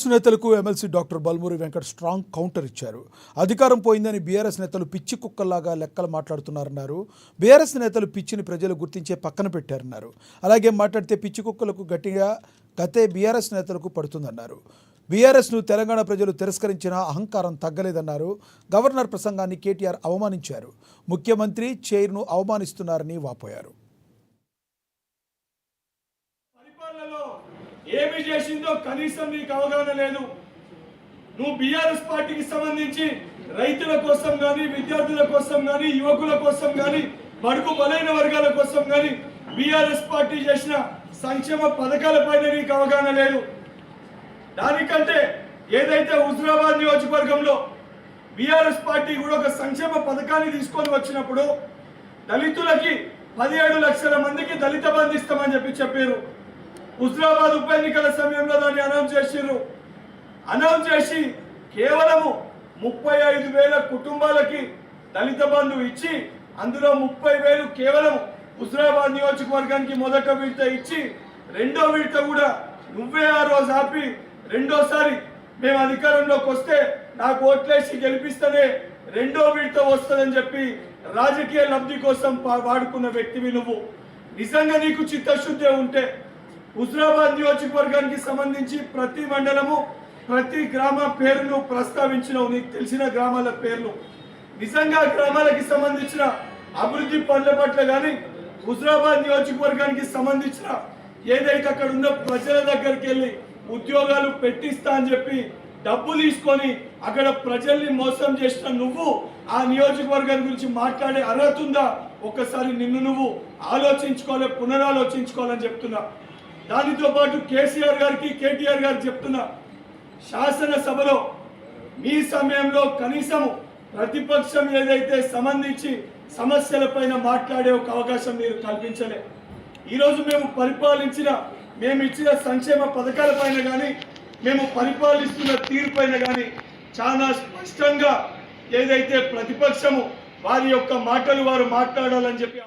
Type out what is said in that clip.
BRS నేతలకు MLC doctor Balmuri Venkat strong counter ఇచ్చారు. అధికారం పోయిందని బీఆర్ఎస్ నేతలు పిచ్చి కుక్కల్లాగా లెక్కలు మాట్లాడుతున్నారన్నారు. బీఆర్ఎస్ నేతలు పిచ్చిని ప్రజలు గుర్తించే పక్కన పెట్టారన్నారు. అలాగే మాట్లాడితే పిచ్చి కుక్కలకు గట్టిగా గతే బీఆర్ఎస్ నేతలకు పడుతుందన్నారు. బీఆర్ఎస్ను తెలంగాణ ప్రజలు తిరస్కరించినా అహంకారం తగ్గలేదన్నారు. గవర్నర్ ప్రసంగాన్ని కేటీఆర్ అవమానించారు. ముఖ్యమంత్రి చైర్ను అవమానిస్తున్నారని వాపోయారు. ఏమి చేసిందో కనీసం నీకు అవగాహన లేదు. నువ్వు బీఆర్ఎస్ పార్టీకి సంబంధించి రైతుల కోసం కానీ, విద్యార్థుల కోసం కానీ, యువకుల కోసం కానీ, బడుగు బలైన వర్గాల కోసం కానీ బీఆర్ఎస్ పార్టీ చేసిన సంక్షేమ పథకాలపైన నీకు అవగాహన లేదు. దానికంటే ఏదైతే హుజురాబాద్ నియోజకవర్గంలో బీఆర్ఎస్ పార్టీ కూడా ఒక సంక్షేమ పథకాన్ని తీసుకొని వచ్చినప్పుడు దళితులకి 17 లక్షల మందికి దళిత బంధు ఇస్తామని చెప్పారు. హుజురాబాద్ ఉప ఎన్నికల సమయంలో దాన్ని అనౌన్స్ చేసి కేవలము 35,000 కుటుంబాలకి దళిత బంధు ఇచ్చి అందులో 30,000 కేవలం హుజురాబాద్ నియోజకవర్గానికి మొదట విడత ఇచ్చి రెండో విడత కూడా నువ్వే ఆ రోజు ఆపి రెండోసారి మేము అధికారంలోకి వస్తే నాకు ఓట్లేసి గెలిపిస్తేనే రెండో విడత వస్తుందని చెప్పి రాజకీయ లబ్ధి కోసం వాడుకున్న వ్యక్తివి నువ్వు. నిజంగా నీకు చిత్తశుద్ధి ఉంటే హుజురాబాద్ నియోజకవర్గానికి సంబంధించి ప్రతి మండలము, ప్రతి గ్రామ పేరును ప్రస్తావించినవు. నీకు తెలిసిన గ్రామాల పేర్లు, నిజంగా గ్రామాలకి సంబంధించిన అభివృద్ధి పనుల పట్ల కానీ, హుజురాబాద్ నియోజకవర్గానికి సంబంధించిన ఏదైతే అక్కడ ఉన్న ప్రజల దగ్గరికి వెళ్ళి ఉద్యోగాలు పెట్టిస్తా అని చెప్పి డబ్బు తీసుకొని అక్కడ ప్రజల్ని మోసం చేసిన నువ్వు ఆ నియోజకవర్గం గురించి మాట్లాడే అర్హత ఉందా? ఒక్కసారి నిన్ను నువ్వు పునరాలోచించుకోవాలని చెప్తున్నా. దానితో పాటు కేసీఆర్ గారికి, కేటీఆర్ గారికి చెప్తున్నా, శాసనసభలో మీ సమయంలో కనీసం ప్రతిపక్షం ఏదైతే సంబంధించి సమస్యలపైన మాట్లాడే ఒక అవకాశం మీరు కల్పించలే. ఈరోజు మేము ఇచ్చిన సంక్షేమ పథకాలపైన కానీ, మేము పరిపాలిస్తున్న తీరుపైన కానీ చాలా స్పష్టంగా ఏదైతే ప్రతిపక్షము వారి యొక్క మాటలు వారు మాట్లాడాలని చెప్పి